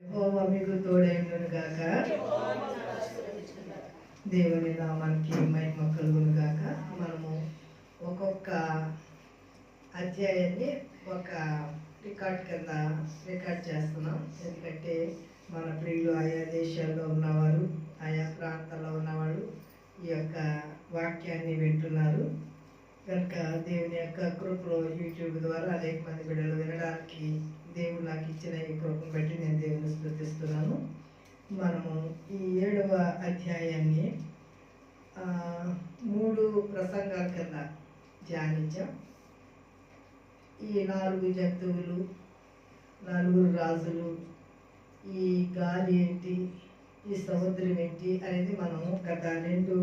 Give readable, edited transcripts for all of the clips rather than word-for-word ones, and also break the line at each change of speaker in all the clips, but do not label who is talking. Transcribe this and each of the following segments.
యెహోవా మీకు తోడైండును గాక. దేవుని నామానికి మహిమ కలుగును గాక. మనము ఒక్కొక్క అధ్యాయాన్ని ఒక రికార్డ్ కింద రికార్డ్ చేస్తున్నాం. ఎందుకంటే మన ప్రియులు ఆయా దేశాల్లో ఉన్నవారు, ఆయా ప్రాంతాల్లో ఉన్నవాళ్ళు ఈ యొక్క వాక్యాన్ని వింటున్నారు కనుక దేవుని యొక్క కృపలో యూట్యూబ్ ద్వారా అనేక మంది బిడ్డలు వినడానికి దేవుడు నాకు ఇచ్చిన ఈ కృపను బట్టి నేను దేవుని స్తుతిస్తున్నాను. మనము ఈ 7వ అధ్యాయాన్ని 3 ప్రసంగాల కింద ధ్యానించాం. ఈ 4 జంతువులు, 4 రాజులు, ఈ గాలి ఏంటి, ఈ సముద్రం ఏంటి అనేది మనము గత 2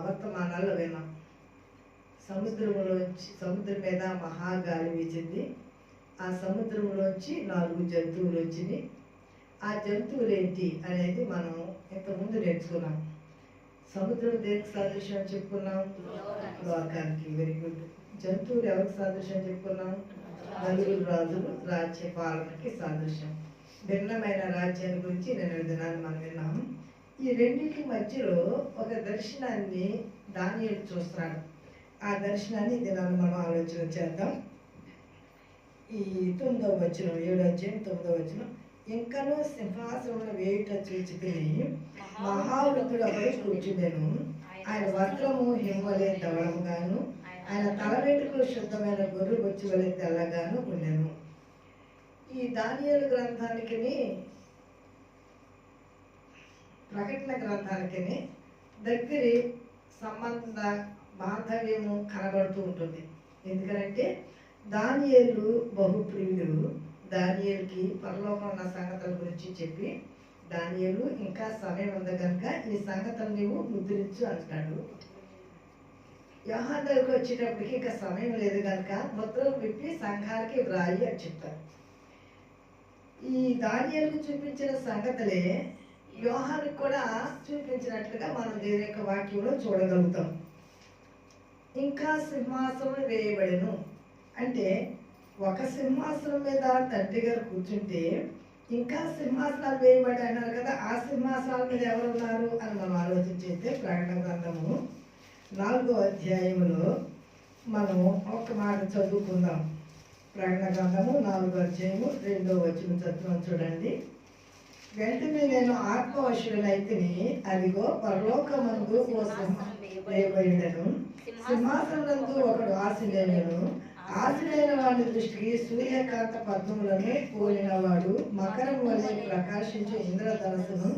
వర్తమానాల్లో విన్నాం. సముద్రం మీద మహాగాలి వీచింది. ఆ సముద్రంలోంచి 4 జంతువులు వచ్చినాయి. ఆ జంతువులు ఏంటి అనేది మనం ఇంతకుముందు నేర్చుకున్నాం. సముద్రం దేనికి సాదృశ్యం అని చెప్పుకున్నాం? లోకానికి. Very good. జంతువులు ఎవరికి సాదృశ్యం చెప్పుకున్నాం? 4 రాజులు రాజ్య పాలనకి సాదృశ్యం. భిన్నమైన రాజ్యాల గురించి నేను దినాన్ని మనం విన్నాం. ఈ రెండింటి మధ్యలో ఒక దర్శనాన్ని దానియేలు చూస్తున్నాడు. ఆ దర్శనాన్ని దినాన్ని మనం ఆలోచన చేద్దాం. ఈ 9వ వచనం, 7వ అధ్యాయం 9వ వచనం. ఇంకనూ సింహాసనమును వేయుట చూచుకుని మహావృద్ధుడు ఒకడు కూర్చుండెను. ఆయన వస్త్రము హిమవలే ధవళముగాను, ఆయన తల వెంట్రుకలు శుద్ధమైన గొర్రె బొచ్చు వలె తెల్లగాను ఉండెను. ఈ దానియేలు గ్రంథానికి ప్రకటన గ్రంథానికి దగ్గరి సంబంధ బాంధవ్యము కనబడుతూ ఉంటుంది. ఎందుకంటే దానియేలు బహుప్రియుడు. దానియేలుకి పరలోకం ఉన్న సంగతుల గురించి చెప్పి, దానియేలు ఇంకా సమయం ఉంది కనుక ఈ సంగతులు నీవు ముద్రించు అంటాడు. యోహాను దగ్గరికి వచ్చేటప్పటికి ఇంకా సమయం లేదు కనుక ముద్రలు విప్పి సంఘానికి వ్రాయి అని చెప్తారు. ఈ దానియేలుకు చూపించిన సంగతులే యోహానుకు కూడా చూపించినట్లుగా మనం దేవుని యొక్క వాక్యంలో చూడగలుగుతాం. ఇంకా సింహాసనం వేయబడెను అంటే ఒక సింహాసనం మీద తండ్రి గారు కూర్చుంటే ఇంకా సింహాసనాలు వేయబడి అన్నారు కదా. ఆ సింహాసనాల మీద ఎవరు ఉన్నారు అని మనం ఆలోచించేస్తే ప్రకటన గ్రంథము 4వ అధ్యాయంలో మనం ఒక మాట చదువుకుందాం. ప్రకటన గ్రంథము 4వ అధ్యాయము 2వ వచనం చదువుతాం చూడండి. వెంటనే నేను ఆత్మవశుడనైతిని, అదిగో పరలోకమందు ఓ సింహం వేయబడినను, సింహాసనందు ఒకడు ఆసీనుడెను. ఆసీనుడైన వాడి దృష్టికి సూర్యకాంత పద్మములను పోలిన వాడు మకరం వలె ప్రకాశించే ఇంద్రధనస్సును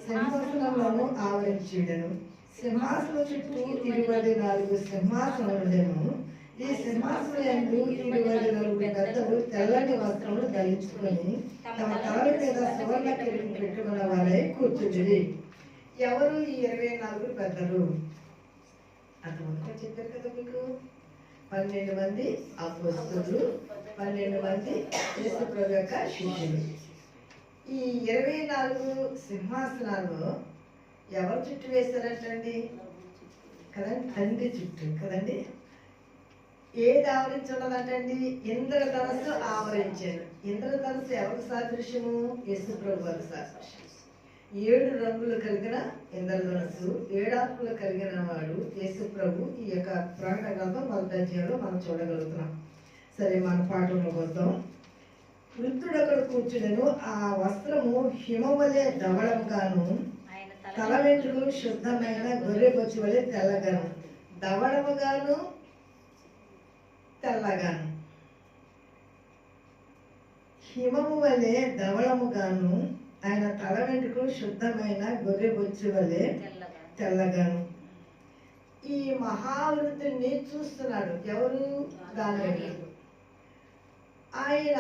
సింహాసనంలోను ఆవరించుడెను. సింహాసనం చుట్టూ 24 సింహాసనములుండెను. ఈ సింహాసనం యందు 24 పెద్దలు తెల్లని వస్త్రములు ధరించుకొని తమ తలల మీద సువర్ణ కిరీటం పెట్టుకున్న వారై కూర్చుండిరి. ఎవరు ఈ 24 పెద్దలు? అంతమందిగా చెప్పారు కదా మీకు. 12 మంది అపోస్తలులు, 12 మంది యేసుప్రభు యొక్క శిష్యులు. ఈ 24 సింహాసనాలు ఎవరు చుట్టూ వేశారంటండి? కదండి, తండ్రి చుట్టూ కదండి. ఏది ఆవరించున్నదంటండి? ఇంద్రధనస్సు ఆవరించారు. ఇంద్రధనస్సు ఎవరికి సాదృశ్యము? యేసుప్రభు వారికి సాదృశ్యం. 7 రంగులు కలిగిన ఇంద్రధనస్సు, 7 ఆకులు కలిగిన వాడు యేసుప్రభు. ఈ యొక్క ప్రకటన గ్రంథం 1వ అధ్యాయంలో మనం చూడగలుగుతున్నాం. సరే, మన పాఠంలోకి వద్దాం. వృద్ధుడు అక్కడ కూర్చునేను. ఆ వస్త్రము హిమవలే ధవళముగాను, తల వెంట్రుకలు శుద్ధమైన గొర్రె బొచ్చు వలె తెల్లగాను. ధవళముగాను తెల్లగాను. హిమము వలె ధవళముగాను, ఆయన తల వెంట్రుకలు శుద్ధమైన గొర్రె బొచ్చు వలె తెల్లగాను. ఈ మహావృద్ధుని చూస్తున్నాడు. ఎవరు? దానియేలు. ఆయన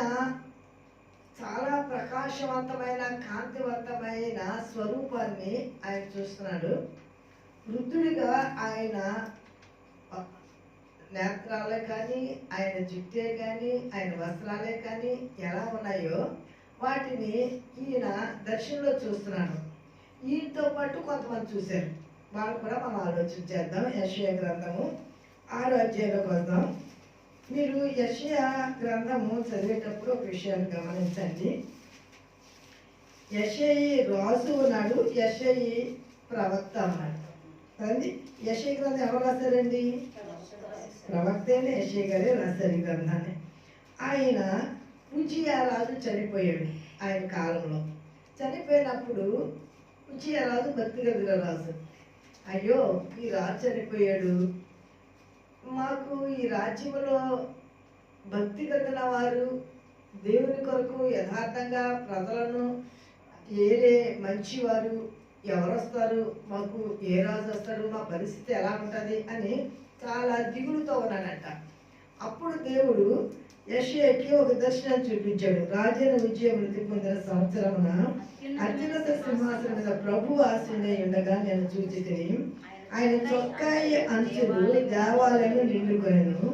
చాలా ప్రకాశవంతమైన కాంతివంతమైన స్వరూపాన్ని ఆయన చూస్తున్నాడు. వృద్ధుడిగా ఆయన నేత్రాలే కానీ, ఆయన జుట్టే కానీ, ఆయన వస్త్రాలే కానీ ఎలా ఉన్నాయో వాటిని ఈయన దర్శనంలో చూస్తున్నాడు. ఈయనతో పాటు కొంతమంది చూశారు. వాళ్ళు కూడా మనం ఆలోచన చేద్దాం. యెషయా గ్రంథము 6వ అధ్యాయంలోకి వద్దాం. మీరు యెషయా గ్రంథము చదివేటప్పుడు ఒక విషయాన్ని గమనించండి. యెషయి రాజు ఉన్నాడు, యెషయి ప్రవక్త ఉన్నాడు కదండి. యెషయి గ్రంథం ఎవరు రాశారండి? ప్రవక్త అయిన యెషయి గారే రాశారు ఈ గ్రంథాన్ని. ఆయన ఉజ్జియా రాజు చనిపోయాడు. ఆయన కాలంలో చనిపోయినప్పుడు ఉజ్జియా రాజు భక్తి కలిగిన రాజు. అయ్యో, ఈ రాజు చనిపోయాడు, మాకు ఈ రాజ్యంలో భక్తి కలిగిన వారు, దేవుని కొరకు యథార్థంగా ప్రజలను ఏరే మంచివారు ఎవరు వస్తారు, మాకు ఏ రాజు వస్తాడు, మా పరిస్థితి ఎలా ఉంటుంది అని చాలా దిగులుతో ఉన్నాడంట. అప్పుడు దేవుడు యెషయాకి ఒక దర్శనం చూపించాడు. రాజైన ఉజ్జియా మృతి పొందిన సంవత్సరమున అత్యున్నత సింహాసనం మీద ప్రభు ఆసీనుడై ఉండగా నేను చూచితిని. ఆయన చొక్కాయి అంచులు దేవాలయం నిండుకొనెను.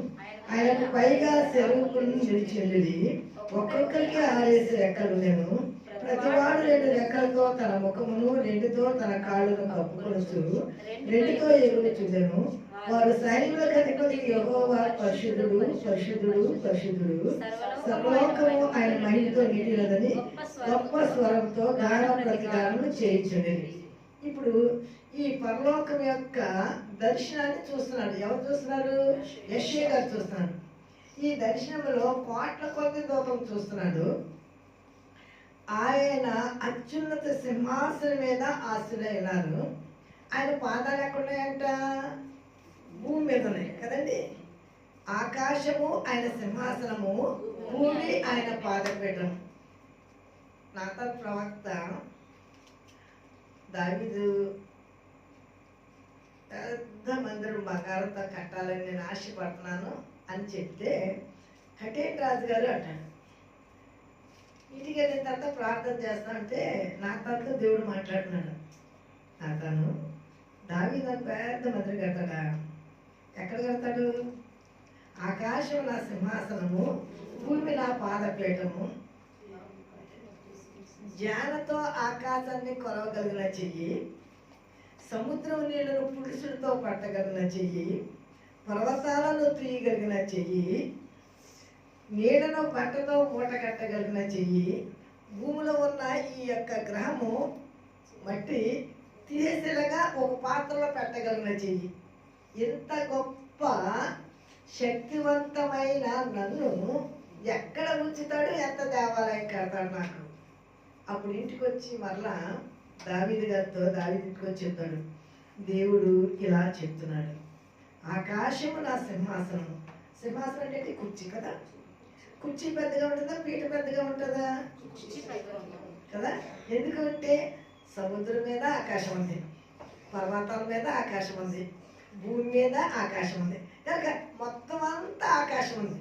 ఆయనకు పైగా సెరువుకుని నిలిచిండి. ఒక్కొక్కరికి 6 రెక్కలు ఉండెను. ప్రతివాడు 2 రెక్కలతో తన ముఖమును, 2తో తన కాళ్ళను కప్పుకొనుచు 2తో ఎగురుచుండెను. వారు సైన్యములకు అధిపతి యెహోవా పరిశుద్ధుడు, పరిశుద్ధుడు, పరిశుద్ధుడు, సర్వలోకము ఆయన మహిమతో నిండినదని గొప్ప స్వరంతో గాన ప్రతిగానము చేయించుండెను. ఇప్పుడు ఈ పరలోకం యొక్క దర్శనాన్ని చూస్తున్నాడు. ఎవరు చూస్తున్నారు? యెషయా గారు చూస్తున్నాడు. ఈ దర్శనంలో కోట్ల కొద్ది దూపం చూస్తున్నాడు. ఆయన అత్యున్నత సింహాసనం మీద ఆశీనుడై ఉన్నారు. ఆయన పాదాలు ఎక్కడున్నాయంట? భూమి మీద ఉన్నాయి కదండి. ఆకాశము ఆయన సింహాసనము, భూమి ఆయన పాదపీఠం. నాతాను ప్రవక్త దావీదు పెద్ద మందిరం బంగారంతో కట్టాలని నేను ఆశపడుతున్నాను అని చెప్తే కటేటి రాజు గారు అంటాడు, ఇంటికి వెళ్ళిన తర్వాత ప్రార్థన చేస్తానంటే నాతానుతో దేవుడు మాట్లాడుతున్నాడు. నాతాను, దావీదు పెద్ద మందిరం కట్టాడా? ఎక్కడ కడతాడు? ఆకాశం నా సింహాసనము, భూమి నా పాదపీఠము. జ్ఞానతో ఆకాశాన్ని కొలవగలిగిన చెయ్యి, సముద్రం నీళ్లను పురుషుడితో పట్టగలిగిన చెయ్యి, పర్వతాలను తీయగలిగిన చెయ్యి, నీడను బట్టతో మూట కట్టగలిగిన చెయ్యి, భూమిలో ఉన్న ఈ యొక్క గ్రహము మట్టి తీసేలాగా ఒక పాత్రలో పెట్టగలిగిన చెయ్యి. ఎంత గొప్ప శక్తివంతమైన నన్ను ఎక్కడ ఉంచుతాడు, ఎంత దేవాలయం కడతాడు నాకు. అప్పుడు ఇంటికి వచ్చి మరలా దావీదు గారితో ఇంటికి వచ్చి చెప్తాడు, దేవుడు ఇలా చెప్తున్నాడు, ఆకాశము నా సింహాసనం. సింహాసనం అంటే కుర్చీ కదా. కుర్చీ పెద్దగా ఉంటుందా, పీట పెద్దగా ఉంటుందా? కదా. ఎందుకంటే సముద్రం మీద ఆకాశం ఉంది, పర్వతాల మీద ఆకాశం ఉంది, భూమి మీద ఆకాశం ఉంది కనుక మొత్తం అంతా ఆకాశం ఉంది.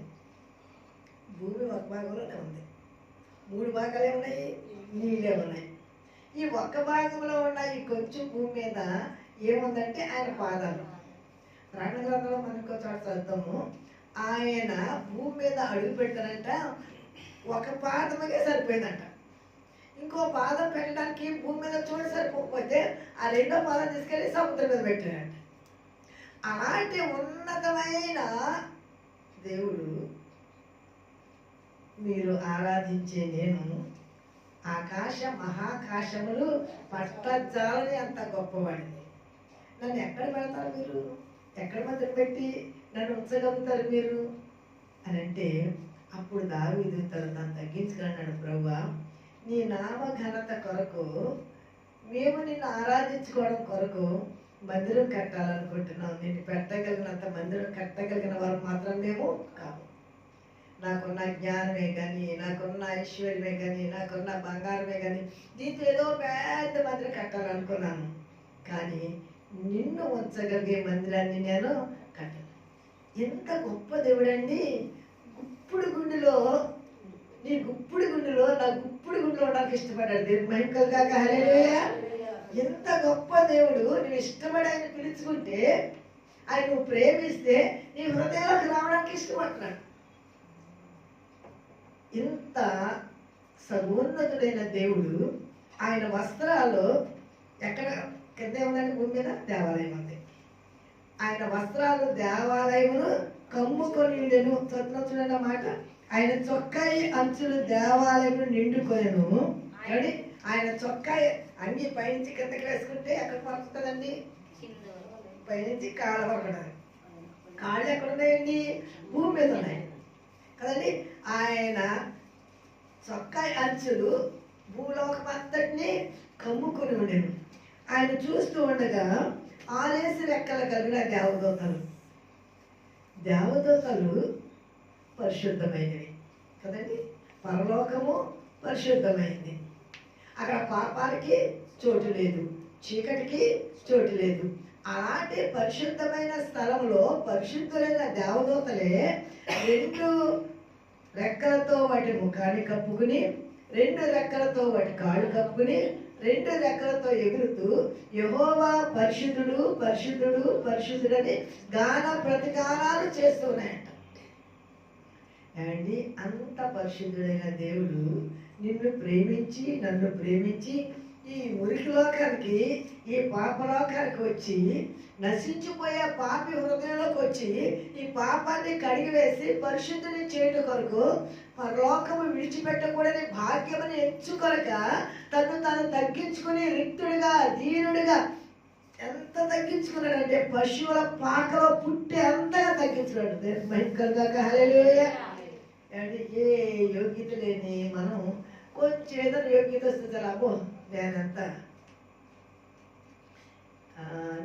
భూమి ఒక భాగంలోనే ఉంది, 3 భాగాలే ఉన్నాయి, నీళ్ళే ఉన్నాయి. ఈ ఒక్క భాగంలో ఉన్న ఈ కొంచెం భూమి మీద ఏముందంటే ఆయన పాదాలు. ప్రాణ గ్రంథంలో మనకు చోట చదువుతాము, ఆయన భూమి మీద అడుగు పెట్టారంట, ఒక పాదముకే సరిపోయిందంట. ఇంకో పాదం పెట్టడానికి భూమి మీద చూడ సరిపోకపోతే ఆ 2వ పాదం తీసుకెళ్ళి సముద్రం మీద పెట్టారంట. అలాంటి ఉన్నతమైన దేవుడు మీరు ఆరాధించే నేను ఆకాశ మహాకాశములు పట్టజాలని అంత గొప్పవాడిని. నన్ను ఎక్కడ పెడతారు మీరు? ఎక్కడ మధ్య పెట్టి నన్ను ఉంచగలుగుతారు మీరు అని అంటే, అప్పుడు దావీదు తను తగ్గించుకున్నాడు, ప్రభువా నీ నామ ఘనత కొరకు మేము నిన్ను ఆరాధించుకోవడం కొరకు మందిరం కట్టాలనుకుంటున్నాం. నిన్ను పెట్టగలిగినంత మందిరం కట్టగలిగిన వారు మాత్రం మేము కాదు. నాకున్న జ్ఞానమే కానీ, నాకున్న ఐశ్వర్యమే కానీ, నాకున్న బంగారమే కానీ, దీంతో ఏదో పెద్ద మందిరం కట్టాలనుకున్నాను, కానీ నిన్ను ఉంచగలిగే మందిరాన్ని నేను కట్టను. ఎంత గొప్ప దేవుడండి. గుప్పుడు గుండెలో నీ గుప్పుడు గుండెలో నా గుప్పుడు గుండెలో నాకు ఇష్టపడ్డాడు దేవుడు. మహిమకలు కాక హల్లెలూయా. ఎంత గొప్ప దేవుడు. నువ్వు ఇష్టపడి ఆయన పిలుచుకుంటే, ఆయన నువ్వు ప్రేమిస్తే నీ హృదయంలోకి రావడానికి ఇష్టపడుతున్నాడు. ఇంత సర్వోన్నతుడైన దేవుడు, ఆయన వస్త్రాలు ఎక్కడ కింద ఉందండి? భూమి మీద దేవాలయం ఉంది. ఆయన వస్త్రాలు దేవాలయమును కమ్ముకొని ఉండెను. చూడండి మాట, ఆయన చొక్కాయి అంచులు దేవాలయమును నిండుకొనెను. ఆయన చొక్కా అంగి పైనుంచి కిందకి వేసుకుంటే ఎక్కడ పడుతుందండి? పైనుంచి కాళ్ళ వరకు ఉండాలి. కాళ్ళు ఎక్కడ ఉన్నాయండి? భూమి మీద ఉన్నాయి కదండి. ఆయన చొక్కా అంచులు భూలోకమంతటిని కమ్ముకుని ఉండేను. ఆయన చూస్తూ ఉండగా 6 రెక్కల కలిగిన దేవదూతలు పరిశుద్ధమైనవి కదండి. పరలోకము పరిశుద్ధమైంది. అక్కడ పాపాలకి చోటు లేదు, చీకటికి చోటు లేదు. అలాంటి పరిశుద్ధమైన స్థలంలో పరిశుద్ధులైన దేవదూతలే 2 రెక్కలతో వాటి ముఖాన్ని కప్పుకుని, 2 రెక్కలతో వాటి కాళ్ళు కప్పుకుని, 2 రెక్కలతో ఎగురుతూ యెహోవా పరిశుద్ధుడు పరిశుద్ధుడు పరిశుద్ధుడని గాన ప్రతిగానాలు చేస్తున్నాయంట. అండి, అంత పరిశుద్ధుడైన దేవుడు నిన్ను ప్రేమించి నన్ను ప్రేమించి ఈ మురికి లోకానికి, ఈ పాపలోకానికి వచ్చి నశించిపోయే పాపి హృదయంలోకి వచ్చి ఈ పాపాన్ని కడిగివేసి పరిశుద్ధిని చేయడం కొరకు పరలోకము విడిచిపెట్టకూడని భాగ్యమని ఎంచుకొనక తను తగ్గించుకుని రిక్తుడిగా దీనుడిగా ఎంత తగ్గించుకున్నాడంటే పశువుల పాకలో పుట్టే అంతగా తగ్గించుకున్నాడు. భయంకరంగా హల్లెలూయా. అంటే ఏ యోగ్యత లేని మనం కొంచెం ఏదైనా యోగ్యత వస్తే చాలా అబ్బో నేనంతా.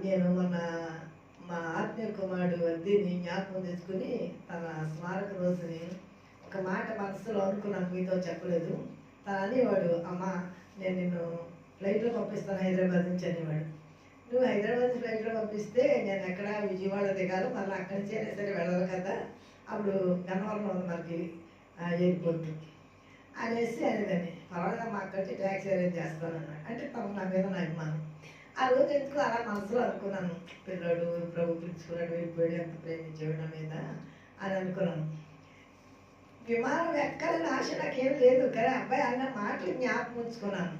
నేను మొన్న మా ఆత్మీయ కుమారుడు వద్దని జ్ఞాపకం తెచ్చుకుని తన స్మారక రోజుని ఒక మాట మనసులో అనుకున్నాను, మీతో చెప్పలేదు. తను అనేవాడు, అమ్మ నేను నిన్ను ఫ్లైట్లో పంపిస్తాను హైదరాబాద్ నుంచి అనేవాడు. నువ్వు హైదరాబాద్ నుంచి ఫ్లైట్లో పంపిస్తే నేను ఎక్కడ విజయవాడ దిగాలి, మళ్ళీ అక్కడి నుంచి అయినా సరే వెళ్ళాలి కదా, అప్పుడు గన్నవరం ఉంది మనకి ఎయిర్పోర్ట్ అనేసి అనేదాన్ని. పర్వాలేదు మా అక్కడి నుంచి ట్యాక్సీ అరేంజ్ చేస్తాను అన్నాడు. అంటే తమ నా మీద నా అభిమానం. ఆ రోజు ఎందుకు అలా మనసులో అనుకున్నాను, పిల్లడు ప్రభు పిలుచుకున్నాడు, వెళ్ళిపోయాడు, ఎంత ప్రేమించాడు నా మీద అని అనుకున్నాను. విమానం ఎక్కాలని ఆశ నాకేం లేదు, కానీ అబ్బాయి అన్న మాటలు జ్ఞాపకం ఉంచుకున్నాను.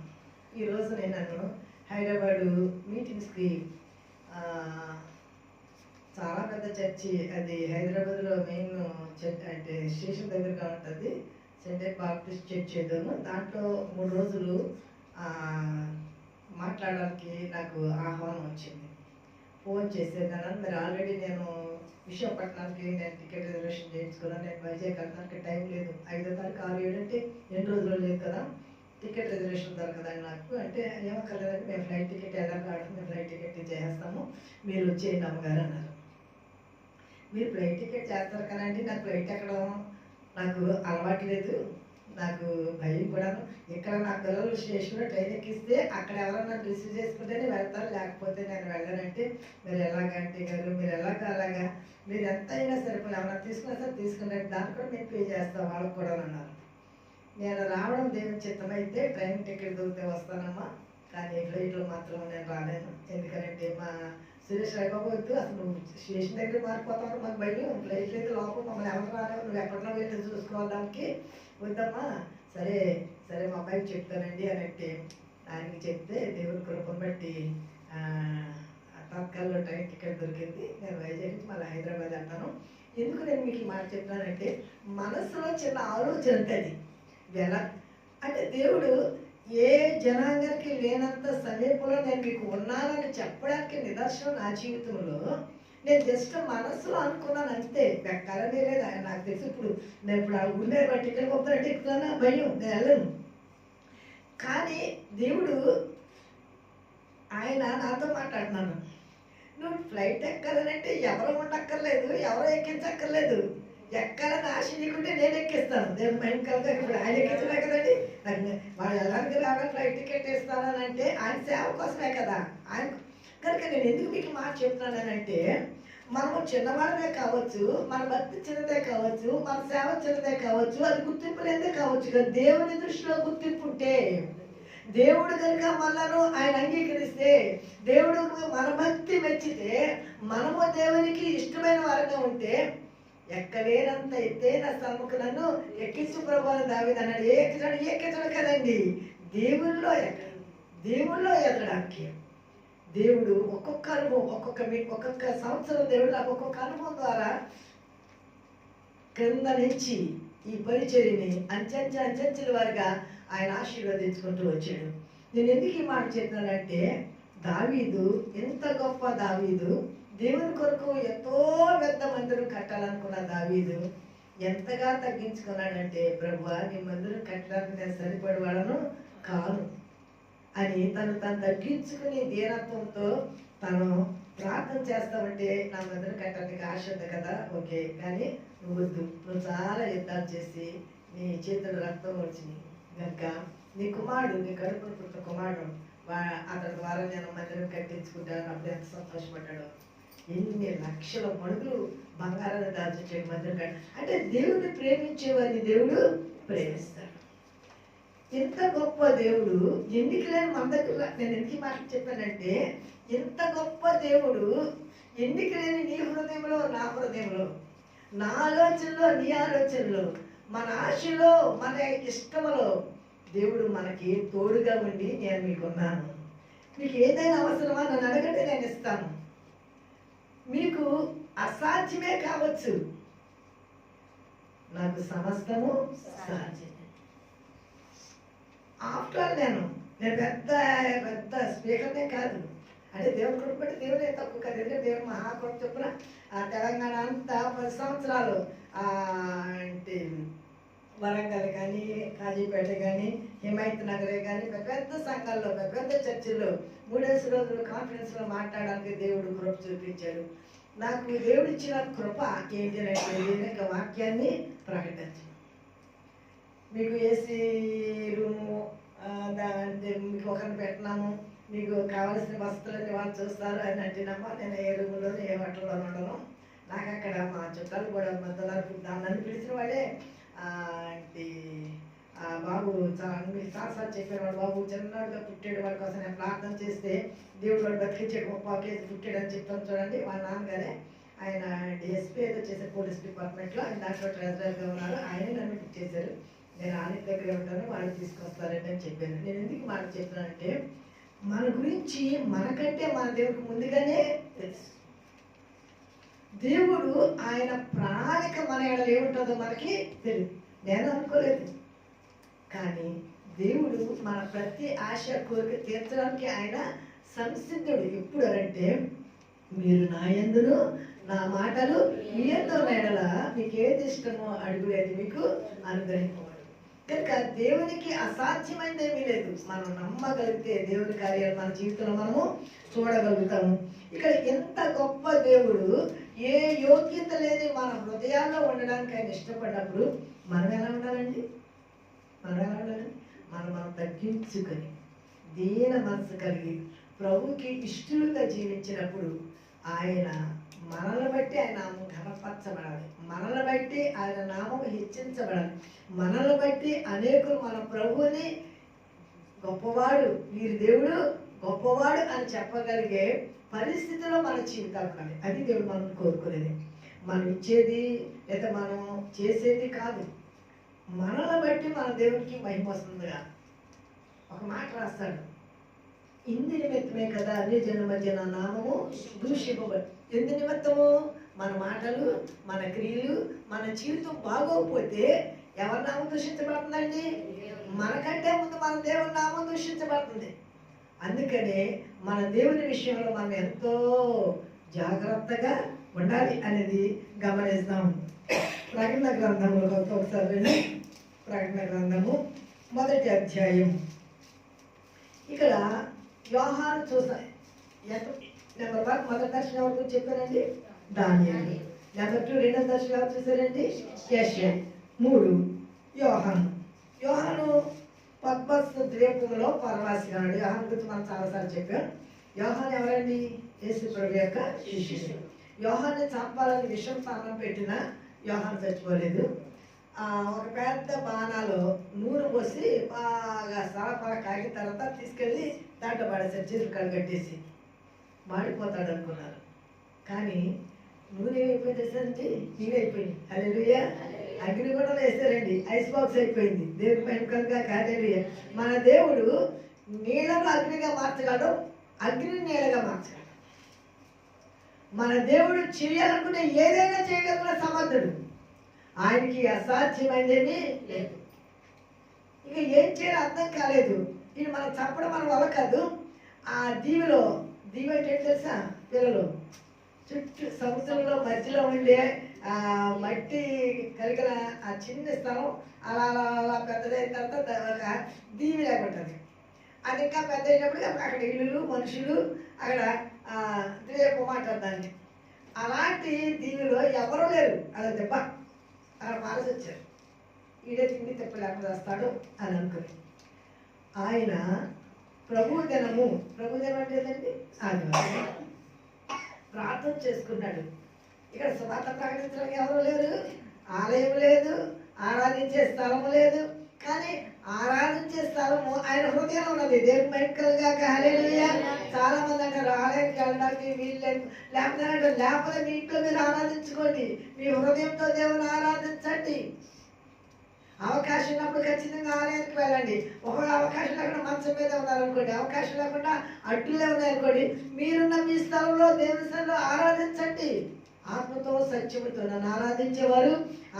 ఈరోజు నేను హైదరాబాదు మీటింగ్స్కి, చాలా పెద్ద చర్చి అది హైదరాబాద్లో మెయిన్ చర్చ్, అంటే స్టేషన్ దగ్గరగా ఉంటుంది, సెంటర్ బాప్టిస్ట్ చర్చ్ ఏదోను. దాంట్లో 3 రోజులు మాట్లాడడానికి నాకు ఆహ్వానం వచ్చింది. ఫోన్ చేసేదాను. మరి ఆల్రెడీ నేను విశాఖపట్నానికి నేను టికెట్ రిజర్వేషన్ చేయించుకున్నాను. నేను వైజాగ్ వెళ్ళడానికి టైం లేదు. 5వ తారీఖు 6, 7 అంటే 2 రోజులు లేదు కదా, టికెట్ రిజర్వేషన్ దొరకదని నాకు. అంటే ఏమక్కర్లేదంటే మేము ఫ్లైట్ టికెట్ ఎలా కాదు, మేము ఫ్లైట్ టికెట్ చేసేస్తాము, మీరు వచ్చేయండి అమ్మగారు అన్నారు. మీరు ఫ్లైట్ టికెట్ చేస్తారు కదండి, నాకు ఫ్లైట్ ఎక్కడం నాకు అలవాటు లేదు, నాకు భయం కూడాను. ఇక్కడ నా పిల్లలు స్టేషన్లో ట్రైన్ ఎక్కిస్తే అక్కడ ఎవరన్నా రిసీవ్ చేసుకుంటేనే వెళ్తారు, లేకపోతే నేను వెళ్ళానంటే మీరు ఎలాగంటే గారు మీరు అలాగా మీరు ఎంత అయినా సరిపోయి ఏమన్నా తీసుకున్నా సరే తీసుకునే దాన్ని కూడా మేము పే చేస్తాం వాళ్ళకి కూడా అన్నారు. నేను రావడం దేవుని చిత్తమైతే ట్రైన్ టికెట్ దొరికితే వస్తానమ్మా, కానీ ఫ్లైట్లో మాత్రం నేను రాలేను. ఎందుకంటే మా సురేష్ రాయబాబు అసలు స్టేషన్ దగ్గర మారిపోతాను, మాకు భయం, ఫ్లైట్ అయితే లోపల మమ్మల్ని ఎవరు రాలేవు, నువ్వు ఎక్కడన్నా వెళ్ళి చూసుకోవడానికి వద్దమ్మా. సరే సరే మా అబ్బాయికి చెప్తానండి అని అంటే ఆయనకి చెప్తే దేవుడి కృపను బట్టి తత్కాల్లో ట్రైన్ టికెట్ దొరికింది. నేను వైజాగ్ నుంచి మళ్ళీ హైదరాబాద్ అంటాను. ఎందుకు నేను మీకు ఈ మాట చెప్తానంటే మనసులో చిన్న ఆలోచన ఉంటుంది. ఎలా అంటే దేవుడు ఏ జనాంగానికి లేనంత సమీపంలో నేను మీకు ఉన్నానని చెప్పడానికి నిదర్శనం నా జీవితంలో. నేను జస్ట్ మనసులో అనుకున్నాను అంతే, ఎక్కడనే లేదు. ఆయన నాకు తెలిసి ఇప్పుడు నేను ఇప్పుడు ఆ ఊళ్ళో టికెట్ కొత్త ఎక్కుతానా భయం, నేను వెళ్ళను. కానీ దేవుడు ఆయన నాతో మాట్లాడుతున్నాను, నువ్వు ఫ్లైట్ ఎక్కాలనంటే ఎవరు ఉండక్కర్లేదు, ఎవరో ఎక్కించక్కర్లేదు, ఎక్కాలని ఆశ నీకుంటే నేను ఎక్కిస్తాను. నేను భయంకరంగా ఇప్పుడు ఆయన ఎక్కించలే కదండి, వాళ్ళు ఎలాంటి రావడానికి ఫ్లైట్ టికెట్ ఇస్తానంటే ఆయన సేవ కోసమే కదా. ఆయన కనుక నేను ఎందుకు మీకు మాట చెప్తున్నానంటే మనము చిన్నవాళ్ళమే కావచ్చు, మన భక్తి చిన్నదే కావచ్చు, మన సేవ చిన్నదే కావచ్చు, అది గుర్తింపు లేదే కావచ్చు, కానీ దేవుని దృష్టిలో గుర్తింపు ఉంటే, దేవుడు కనుక మనను ఆయన అంగీకరిస్తే, దేవుడు మన భక్తి మెచ్చితే, మనము దేవునికి ఇష్టమైన వారిగా ఉంటే, ఎక్కలేనంత ఎత్తైన సమ్ముకు నన్ను ఎక్కించు ప్రభు అని దావీదు అన్నాడు. ఎక్కించడు కదండి, దేవుళ్ళో ఎదగడానికి దేవుడు ఒక్కొక్క అనుభవం, ఒక్కొక్క సంవత్సరం దేవుడు నాకు ఒక్కొక్క అనుభవం ద్వారా క్రింద నుంచి ఈ పరిచర్యని అంచెంచెల వారిగా ఆయన ఆశీర్వదించుకుంటూ వచ్చాడు. నేను ఎందుకు ఈ మాట చెప్తున్నానంటే, దావీదు, ఎంత గొప్ప దావీదు, దేవుని కొరకు ఎంతో పెద్ద మందిరం కట్టాలనుకున్న దావీదు ఎంతగా తగ్గించుకున్నాడంటే, ప్రభువా నీ మందిరం కట్టడానికి నేను సరిపడేవాడను కాను అని తను తగ్గించుకుని దీనత్వంతో తను ప్రార్థన చేస్తామంటే, నా మందిరం కట్టడానికి ఆశ ఉంది కదా, ఓకే, కానీ నువ్వు వద్దు, నువ్వు చాలా యుద్ధాలు చేసి నీ చేతులు రక్తం వచ్చింది కనుక నీ కుమారుడు, నీ కడుపును పుట్టిన కుమారుడు, అతని ద్వారా నేను మందిరం కట్టించుకుంటాను. అప్పుడు ఎంత సంతోషపడ్డాడు. ఎన్ని లక్షల మడుగులు బంగారాన్ని దాచిచ్చాడు మందిరం కట్టి. అంటే దేవుడిని ప్రేమించేవారిని దేవుడు ప్రేమిస్తాడు. ఎంత గొప్ప దేవుడు. ఎన్నిక లేని మన దగ్గర, నేను ఎందుకు మాట చెప్పానంటే, ఎంత గొప్ప దేవుడు, ఎన్నిక లేని నీ హృదయంలో నా హృదయంలో, నా ఆలోచనలో నీ ఆలోచనలో, మన ఆశలో మన ఇష్టంలో దేవుడు మనకి తోడుగా ఉండి, నేను మీకున్నాను, మీకు ఏదైనా అవసరమా నన్ను అడగండి, నేను ఇస్తాను, మీకు అసాధ్యమే కావచ్చు, నాకు సమస్తము సాధ్యమే. ఆఫ్టర్ ఆల్ నేను పెద్ద పెద్ద స్పీకర్నే కాదు, అంటే దేవుడు కొడుకుంటే దేవుడే తక్కువ కాదు. ఎందుకంటే దేవుడు మహాకొట్టు చొప్పున తెలంగాణ అంతా 10 సంవత్సరాలు అంటే వరంగల్ కానీ, కాజీపేట కానీ, హిమాయత్ నగరే కానీ, పెద్ద పెద్ద సంఘాల్లో, పెద్ద పెద్ద చర్చిల్లో 3 రోజులు కాన్ఫరెన్స్లో మాట్లాడడానికి దేవుడు కృప చూపించాడు. నాకు దేవుడు ఇచ్చిన కృప ఏంటి అంటే, వాక్యాన్ని ప్రకటించడం. మీకు ఏసీ రూము మీకు ఒకరిని పెట్టినాము, మీకు కావాల్సిన వస్తువులన్నీ వాళ్ళు చూస్తారు అని అంటున్నామా, నేను ఏ రూములోనూ ఏ హోటల్లో ఉండను. నాకు అక్కడ మా చుట్టాలు కూడా మధ్యలో నన్ను పిలిచిన వాడే అంటే బాబు చాలాసార్లు చెప్పేవాడు, బాబు చిన్నగా పుట్టాడు, వాడి కోసం నేను ప్రార్థన చేస్తే దేవుడు వాడు బతికించాడు, 30 కేజీ పుట్టాడు అని చెప్తాను చూడండి. వాళ్ళ నాన్నగారే ఆయన ఎస్పీ ఏదో చేసే పోలీస్ డిపార్ట్మెంట్లో, ఆయన దాంట్లో ట్రెజరర్గా ఉన్నారు. ఆయన నన్ను పిక్ చేశారు. నేను ఆయన దగ్గర ఉంటాను, వాళ్ళు తీసుకొస్తారండి అని చెప్పాను. నేను ఎందుకు మాట చెప్పానంటే, మన గురించి మనకంటే మన దేవుడికి ముందుగానే తెలుసు. దేవుడు ఆయన ప్రణాళిక మన ఎడల ఏముంటుందో మనకి తెలియదు. నేను అనుకోలేదు, కానీ దేవుడు మన ప్రతి ఆశ కోరిక తీర్చడానికి ఆయన సంసిద్ధుడు. ఎప్పుడు అంటే, మీరు నా యందును నా మాటలు మీ యందు ఎడల మీకు ఏది ఇష్టమో అడుగులేదు మీకు అనుగ్రహింపబడు. కనుక దేవునికి అసాధ్యమైనది ఏమీ లేదు. మనం నమ్మగలిగితే దేవుని కార్యాలు మన జీవితంలో మనము చూడగలుగుతాము. ఇక్కడ ఎంత గొప్ప దేవుడు, ఏ యోగ్యత లేని మన హృదయాల్లో ఉండడానికి ఆయన ఇష్టపడినప్పుడు మనం ఎలా ఉండాలండి? మనం తగ్గించుకొని దీన మనసు కలిగి ప్రభుకి ఇష్టలుగా జీవించినప్పుడు ఆయన మనల్ని బట్టి ఆయన నామం ఘనపరచబడాలి, మనల్ని బట్టి ఆయన నామం హెచ్చించబడాలి, మనల్ని బట్టి అనేకులు మన ప్రభువుని గొప్పవాడు, వీరి దేవుడు గొప్పవాడు అని చెప్పగలిగే పరిస్థితిలో మన జీవితాలు ఉండాలి. అది దేవుడు మనం కోరుకునేది. మనం ఇచ్చేది లేదా మనం చేసేది కాదు, మనల్ని బట్టి మన దేవునికి మహిమ వస్తుందిగా. ఒక మాట రాస్తాడు, ఇందు నిమిత్తమే కదా అన్ని జనుల మధ్య నా నామము దూషింపబడి. ఎందు నిమిత్తము? మన మాటలు, మన క్రియలు, మన జీవితం బాగోకపోతే ఎవరి నామం దూషించబడుతుందండి? మనకంటే ముందు మన దేవుని నామం దూషించబడుతుంది. అందుకనే మన దేవుని విషయంలో మనం ఎంతో జాగ్రత్తగా ఉండాలి అనేది గమనిస్తాం. ప్రకటన గ్రంథంలో ఒకసారి ప్రకటన గ్రంథము 1వ అధ్యాయం. ఇక్కడ యోహాను చూసాయి. నెంబర్ 1 మొదటి దర్శనం ఎవరు చెప్పారండి? దానియేలు. నెంబర్ 2 రెండవ దర్శనం ఎవరు చూసారండి? యెషయా. 3 యోహాను పద్మస్ ద్వీపంలో పరవాసిగా ఉన్నాడు. యోహాను గురించి మనం చాలాసార్లు చెప్పాం. యోహాను ఎవరండి? యేసు ప్రభు యొక్క శిష్యుడు. యోహాన్ని చంపాలని విషం పానం పెట్టిన యోహాను చచ్చిపోలేదు. ఒక పెద్ద బాణాలో నూనె పోసి బాగా సరఫరా కాగిన తర్వాత తీసుకెళ్ళి దాంట్లో పడేసారు, చేతులు కట్టేసి. మాడిపోతాడు అనుకున్నారు, కానీ నూనె ఏమైపోయింది? నీళ్ళైపోయింది. హల్లెలూయా. అగ్ని కూడా వేసారండి, ఐస్ బాక్స్ అయిపోయింది. దేవుడి పైన కనుక హల్లెలూయా. మన దేవుడు నీళ్ళను అగ్నిగా మార్చగలడు, అగ్ని నీళ్ళగా మార్చగలడు. మన దేవుడు చేయాలనుకునే ఏదైనా చేయగలిగిన సమర్థుడు. ఆయనకి అసాధ్యమైనదేమీ లేదు. ఇక ఏం చేయాలో అర్థం కాలేదు. ఇది మనం చెప్పడం మన వల్ల కాదు. ఆ దీవిలో దీవి అంటే తెలుసా పిల్లలు, చుట్టూ సముద్రంలో మధ్యలో ఉండే మట్టి కలిగిన ఆ చిన్న స్థలం అలా అలా పెద్దదైన తర్వాత ఒక దీవి లేకుంటుంది. అది ఇంకా పెద్ద అయినప్పుడు అక్కడ ఇల్లులు మనుషులు అక్కడ ద్వీపం అంటారు దాన్ని. అలాంటి దీవిలో ఎవరూ లేరు. అది దెబ్బ అక్కడ పాలసి వచ్చారు. ఈడే తిండి తెప్ప లేకుండా వస్తాడు అని అనుకుని ఆయన ప్రభు దినము అంటే ఏంటండి ఆదివారం ప్రార్థన చేసుకున్నాడు. ఇక్కడ సువార్త ప్రకటించడానికి ఎవరు లేరు, ఆలయం లేదు, ఆరాధించే స్థలము లేదు. కానీ ఆరాధించే స్థలము ఆయన హృదయం ఉన్నది. దేవుని మైకలుగా హల్లెలూయా. చాలా మంది అంటారు ఆలయానికి వెళ్ళడానికి వీళ్ళు లేకపోతే మీ ఇంట్లో మీరు ఆరాధించుకోండి, మీ హృదయంతో దేవుని ఆరాధించండి. అవకాశం ఉన్నప్పుడు ఖచ్చితంగా ఆలయానికి వెళ్ళండి. ఒకవేళ అవకాశం లేకుండా మంచం మీద ఉన్నారనుకోండి, అవకాశం లేకుండా అడ్డులే ఉన్నాయనుకోండి, మీరున్న మీ స్థలంలో దేవుని స్థలంలో ఆరాధించండి. ఆత్మతో సత్యముతో నన్ను ఆరాధించేవారు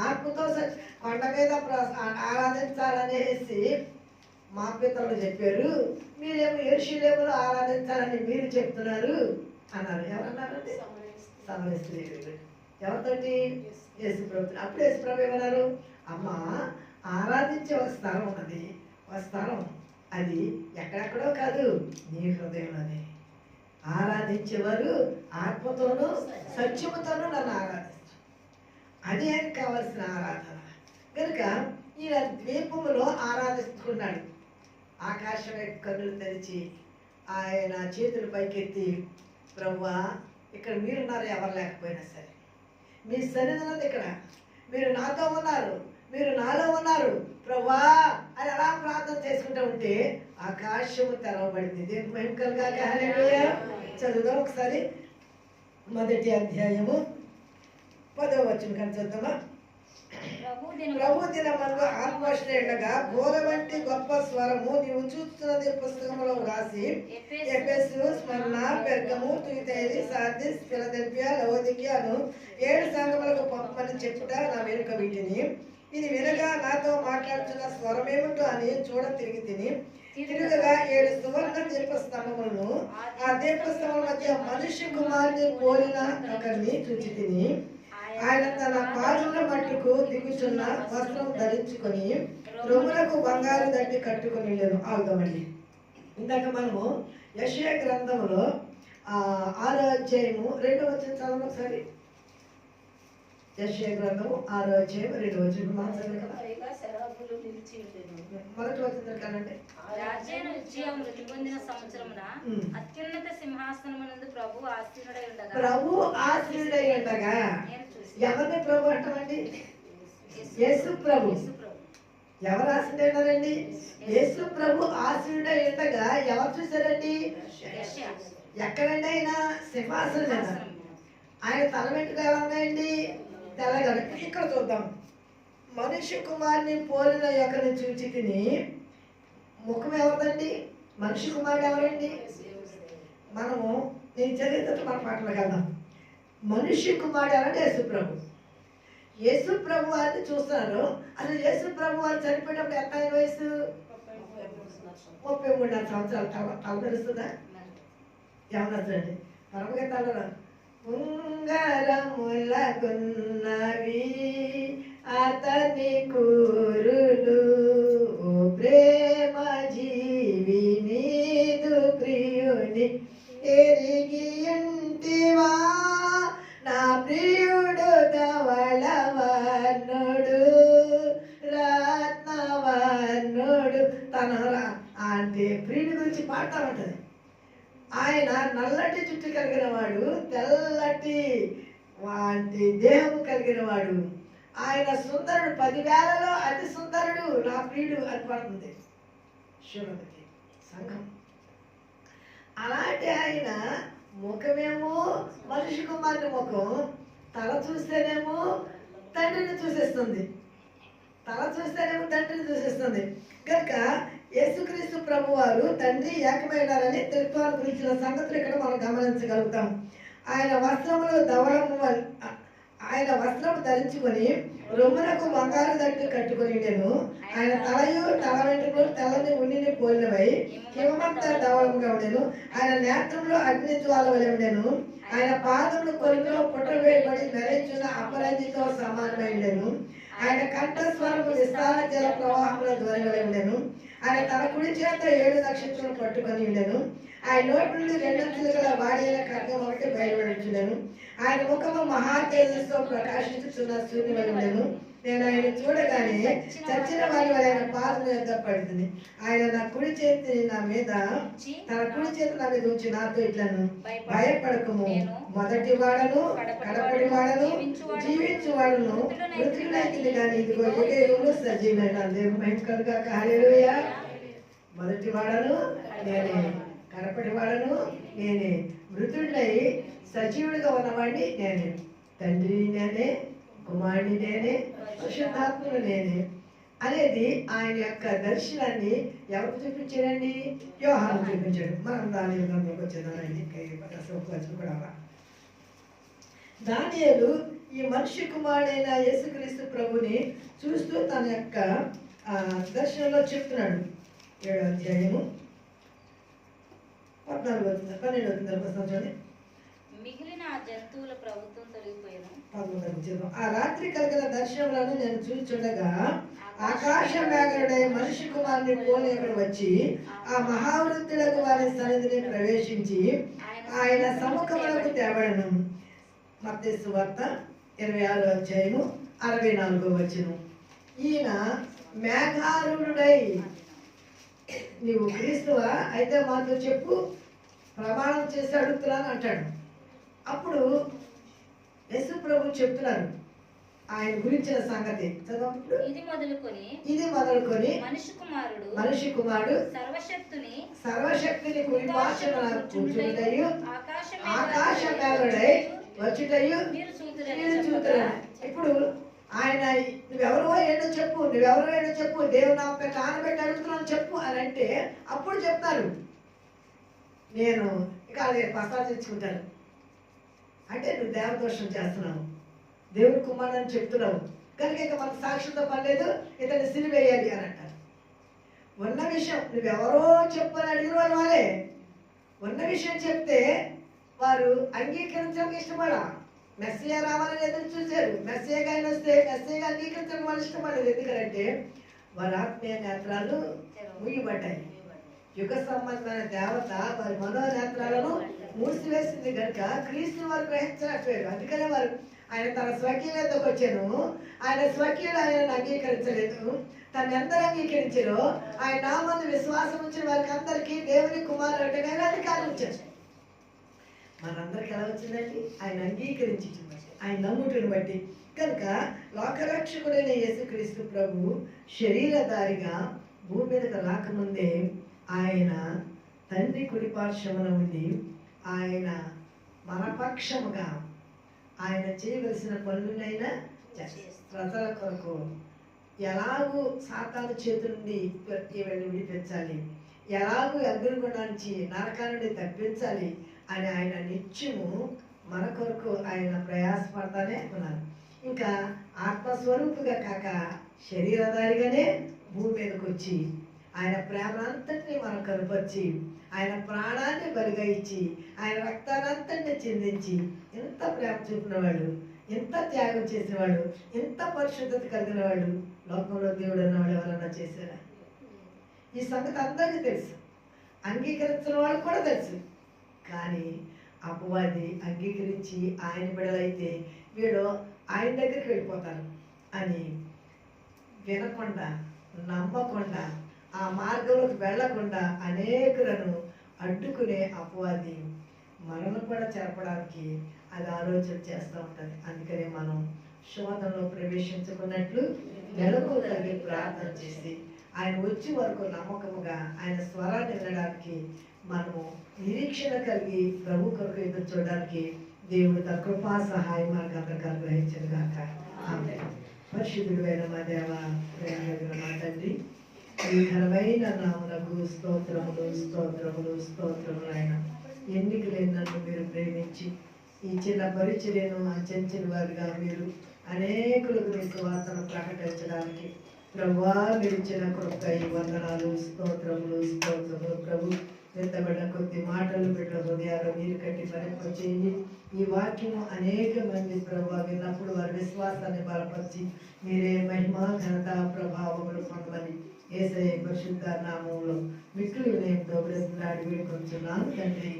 ఆత్మతో కొండ మీద ఆరాధించాలనేసి మా పితరులు చెప్పారు, మీరేమో యెరూషలేములో ఆరాధించాలని మీరు చెప్తున్నారు అన్నారు. ఎవరన్నారండి? సమరయ స్త్రీలు. ఎవరితోటి? యేసు ప్రభు. అప్పుడు యేసు ప్రభు ఏమన్నారు? అమ్మ, ఆరాధించే ఒక స్థలం ఉన్నది, ఒక స్థలం అది ఎక్కడెక్కడో కాదు, నీ హృదయంలోనే. ఆరాధించేవారు ఆత్మతోనూ సత్యముతోనూ నన్ను ఆరాధిస్తారు. అది ఆయనకు కావలసిన ఆరాధన. కనుక ఈయన ద్వీపములో ఆరాధిస్తున్నాడు. ఆకాశం కన్నులు తెరిచి ఆయన చేతులు పైకెత్తి, ప్రభువా ఇక్కడ మీరున్నారు, ఎవరు లేకపోయినా సరే మీ సన్నిధి ఇక్కడ, మీరు నాతో ఉన్నారు, మీరు నాలో ఉన్నారు ప్రభువా అని అలా ప్రార్థన చేసుకుంటూ ఉంటే ఆకాశము తెరవబడింది. దేవునికి మహిమ కలుగాక. హల్లెలూయా. చదువుదాం ఒకసారి. మొదటి అధ్యాయము 10వ వచనం కానీ చదువుదామా. ప్రభు దినమందు ఆత్మోషణ ఉండగా ఘోర వంటి గొప్ప స్వరము నీవు చూస్తున్నది పుస్తకంలో రాసి ఎఫెసు, స్మరణ, పెర్గము, తుయతైరి, సార్దిస్, ఫిలదెల్ఫియా, లవోదికీయను 7 సంఘములకు పంపమని చెప్పుట నా వెనుక వీటిని. ఇది వినగా నాతో మాట్లాడుతున్న స్వరమేమిటో అని చూడ తిరగగా 7 సువర్ణ దీపస్తంభములను, ఆ దీపస్తంభముల మధ్య మనుష్య కుమారుని పోలిన ఒకరిని చూచి తిని, ఆయన తన పాదముల మట్టుకు దిగుచున్న వస్త్రం ధరించుకొని రొమ్ములకు బంగారు దండి కట్టుకొని ఉండేను. ఆగుదామండి. ఇందాక మనము యెషయా గ్రంథంలో 6వ అధ్యాయము 2వ వచనం చదవండి ఒకసారి. యెషయా గ్రంథము 6వ అధ్యాయం 2వ వచనం మనం చదివాం కదా. మొదటి వచనం కానండి.
రాజైన ఉజ్జియా మృతి పొందిన సంవత్సరమున అత్యున్నత సింహాసనమునందు ప్రభు ఆసీనుడై ఉండగా
ఎవరిని ప్రభు అంటామండి? యేసు ప్రభు. ఎవరు ఆసీనుడై ఉన్నారండి? యేసు ప్రభు ఆసీనుడై ఉండగా ఎవరు చూశారండి? ఎక్కడండి? ఆయన సింహాసనం మీద. ఆయన తల వెంట్రుకలు ఎలా ఉన్నాయండి? తెల్లగా. ఇక్కడ చూద్దాం. మనుష్య కుమారుని పోలిన ఒకరిని చూచి తిని, ముఖం ఎవరిదండి? మనిషి కుమారుడు ఎవరండి? మనము నేను చదివితే మన పాటలు కదా. మనుష్య కుమారుడు ఎవరంటే యేసు ప్రభు. యేసు ప్రభు వారిని చూస్తున్నారు. అసలు యేసు ప్రభు వారు చనిపోయినప్పుడు ఎంత ఆయన వయసు? 33 సంవత్సరాలు. తల తెలుస్తుందా? ఏమన్నదండి? పరమగా తల ఉంగరములకున్నవి అతని కూరులు, ప్రేమ జీవి నీదు ప్రియుని ఎరిగి ఉంటివా, నా ప్రియుడు ధవళవర్ణుడు రత్నవర్ణుడు. తన అంటే ప్రియుడి గురించి పాడుతూ ఉంటుంది. ఆయన నల్లటి జుట్టు కలిగిన వాడు, తెల్లటి వాటి దేహము కలిగిన వాడు, ఆయన సుందరుడు, 10,000లో అతి సుందరుడు నా ప్రియుడు అని పడుతుంది శివపతి సంఘం. అలాంటి ఆయన ముఖమేమో మనిషి కుమారుని ముఖం, తల చూస్తేనేమో తండ్రిని చూసేస్తుంది. తల చూస్తేనేమో తండ్రిని చూసేస్తుంది. కనుక యేసుక్రీస్తు ప్రభు వారు తండ్రి ఏకమైనారని త్రిత్వాన్ని గురించిన సంగతులు ఇక్కడ మనం గమనించగలుగుతాం. ఆయన వస్త్రములు ధవళము ఆయన వస్త్రం ధరించుకొని రొమ్మునకు బంగారు దట్టు కట్టుకొని ఉండెను. ఆయన తలయు తల వెంట్రుకలు తెల్లని ఉండిని పోలినవై హిమమంతా ధవళముగా ఉండెను. ఆయన నేత్రంలో అగ్ని జ్వాల వలె ఉండెను. ఆయన పాదములు కొలిమిలో పుట్టవేయబడి మెరచున్న అపరంజితో సమానమై ఉండెను. ఆయన కంఠస్వరము విస్తార జల ప్రవాహముల ధ్వని వలె ఉండెను. ఆయన తన కుడి చేత 7 నక్షత్రాలు పట్టుకొని ఉండెను. ఆయన నోటి నుండి 2 అంచులు గల వాడైన ఖడ్గం ఒకటి బయలువెడుచుండెను. ఆయన ముఖము మహా తేజస్సుతో ప్రకాశించుచున్న సూర్యుని వలె ఉండెను. నేను ఆయన చూడగానే చచ్చిన వారి వలె ఆయన పాదం మీద పడుతుంది. ఆయన నా కుడి చేతి నా మీద తన కుడి చేతి నా మీద ఉంచి నాతో ఇట్లను, భయపడకము, మొదటి వాడను కడపటి వాడను జీవించువాడును మృతులైంది కానీ ఇదిగో యుగయుగములు సజీవమైన దేవుని మహిమ కలుగాక. హల్లెలూయా. మొదటి వాడను నేనే, కడపటి వాడను నేనే, మృతుడినై సజీవుడిగా ఉన్నవాడిని నేనే, తండ్రి నేనే, కుమారుని నేనే, పరిశుద్ధాత్మను నేనే అనేది ఆయన యొక్క దర్శనాన్ని ఎవరు చూపించారండి? యోహాను చూపించాడు. మనం దానియేలు గ్రంథంలోకి వచ్చేదానండి. కూడా దానియేలు ఈ మనిషి కుమారుడైన యేసుక్రీస్తు ప్రభుని చూస్తూ తన యొక్క దర్శనంలో చెప్తున్నాడు. 7వ అధ్యాయము 14
మిగిలిన ఆ జంతువుల ప్రభుత్వం తొలగిపోయాను.
ఆ రాత్రి కలిగిన దర్శనంలో నేను చూచుండగా ఆకాశ మేఘుడై మనిషి కుమారుని పోలి అక్కడ వచ్చి ఆ మహావృద్ధులకు వారి సన్నిధిని ప్రవేశించి ఆయన సముఖములకు తేబడను. మత్తయి సువార్త 26వ అధ్యాయము 64వ వచనం. ఈయన మేఘారూఢుడై, నీవు క్రీస్తువా అయితే మాతో చెప్పు, ప్రమాణం చేసి అడుగుతున్నాను అంటాడు. అప్పుడు యేసు ప్రభు చెప్తున్నారు ఆయన గురించిన సంగతి. ఇది మొదలుకొని మనిషి కుమారుడు సర్వశక్తిని కుడిపార్శ్వన కూర్చుంటయు ఆకాశ మేఘుడై వచ్చుటయు మీరు చూతురు. ఇప్పుడు ఆయన నువ్వెవరో ఏంటో చెప్పు, దేవుడు నా పేరు ఆనబెట్టి అడుగుతున్నాను చెప్పు అని అంటే అప్పుడు చెప్తారు. నేను ఇక అదే ప్రస్తావించుకుంటాను. అంటే నువ్వు దేవదోషం చేస్తున్నావు, దేవుడి కుమారుడు అని చెప్తున్నావు కనుక ఇక మనకు సాక్ష్యంతో పని లేదు, ఇతన్ని సిలివేయాలి అని అంటారు. ఉన్న విషయం నువ్వెవరో చెప్పు అని అడిగిన వాళ్ళే ఉన్న విషయం చెప్తే వారు అంగీకరించడానికి ఇష్టపడ, మెస్సియా రావాలని ఎదురు చూశారు. మెస్సియాగా ఆయన వస్తే మెస్సియాగా అంగీకరించడం వాళ్ళు ఇష్టపడలేదు. ఎందుకంటే వారి ఆత్మీయ నేత్రాలు ముయ్యబడ్డాయి. యుగ సంబంధమైన దేవత వారి మనోనేత్రాలను మూసివేసింది కనుక క్రీస్తు వారు గ్రహించలేకపోయారు. అందుకనే వారు ఆయన తన స్వకీయతకు వచ్చాను. ఆయన స్వకీయులు ఆయనను అంగీకరించలేదు. తను ఎందరు అంగీకరించారో ఆయన నామందు విశ్వాసం ఉంచిన వారికి అందరికీ దేవుని కుమారుడుగా అధికారం ఇచ్చారు. మనందరికి ఎలా వచ్చిందండి? ఆయన అంగీకరించి, ఆయన నమ్ముటిని బట్టి. కనుక లోకరక్షకుడైన యేసుక్రీస్తు ప్రభు శరీరధారిగా భూమి మీదకి రాకముందే ఆయన తండ్రి కుడిపార్శ్వమున ఉండి ఆయన మన పక్షముగా ఆయన చేయవలసిన పనులనైనా ప్రజల కొరకు ఎలాగూ సాతాను చేతి నుండి వెళ్ళి విడిపించాలి, ఎలాగూ అగ్నిగుండానికి నరకా నుండి తప్పించాలి అని ఆయన నిత్యము మన కొరకు ఆయన ప్రయాసపడతానే ఉన్నారు. ఇంకా ఆత్మస్వరూపుగా కాక శరీరధారిగానే భూమి మీదకి వచ్చి ఆయన ప్రేమనంతటిని మనం కనపరిచి ఆయన ప్రాణాన్ని బలిగా ఇచ్చి ఆయన రక్తానంతటిని చిందించి ఎంత ప్రేమ చూపినవాడు, ఎంత త్యాగం చేసినవాడు, ఎంత పరిశుద్ధత కలిగిన వాడు లోకంలో దేవుడు అన్నవాడు ఎవరన్నా చేశారా? ఈ సంగతి అందరికీ తెలుసు, అంగీకరించిన వాళ్ళు కూడా తెలుసు. కానీ అపవాది అంగీకరించి ఆయన బిడలైతే వీడు ఆయన దగ్గరికి వెళ్ళిపోతారు అని వినకుండా, నమ్మకుండా, ఆ మార్గంలోకి వెళ్లకుండా అనేకులను అడ్డుకునే అపవాది మనల్ని కూడా చేరపడానికి అది ఆలోచన చేస్తూ ఉంటుంది. అందుకనే మనం శోధనలో ప్రవేశించుకున్నట్లు నెలకు కలిగి ప్రార్థన చేసి ఆయన వచ్చే వరకు నమ్మకముగా ఆయన స్వరాన్ని వినడానికి మనము నిరీక్షణ కలిగి ప్రభు కొరకు ఎదురు చూడడానికి దేవుడు తన కృపా సహాయం మనకు అందరికీ అనుగ్రహించను గాక. ఆమేన్. పరిశుద్ధుడైన మా దేవ, ప్రేమ మా తండ్రి, ఈ ఘనమైన నామమునకు స్తోత్రములు స్తోత్రములు స్తోత్రములు. ఆయన ఎన్నిక లేని నన్ను మీరు ప్రేమించి ఈ చిన్న పరిచర్యను అంచెంచిన వారిగా మీరు అనేకులకు మీ సువార్తను ప్రకటించడానికి ప్రభువా మీరు ఇచ్చిన కృపకై వందనాలు, స్తోత్రములు స్తోత్రములు. ప్రభు ఎత్తబడ్డ కొద్ది మాటలు బిడ్డ హృదయాలు నీరు కట్టి పరిపరిచేయండి. ఈ వాక్యము అనేక మంది ప్రభు విన్నప్పుడు వారి విశ్వాసాన్ని బలపరిచి మీరే మహిమ ఘనత ప్రభావములు పొందమని యేసయ్య పరిశుద్ధ నామములో మిక్కిలి వినయంతో బ్రతిమలాడి వేడుకొంచున్నాను తండ్రి.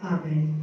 ఆమేన్.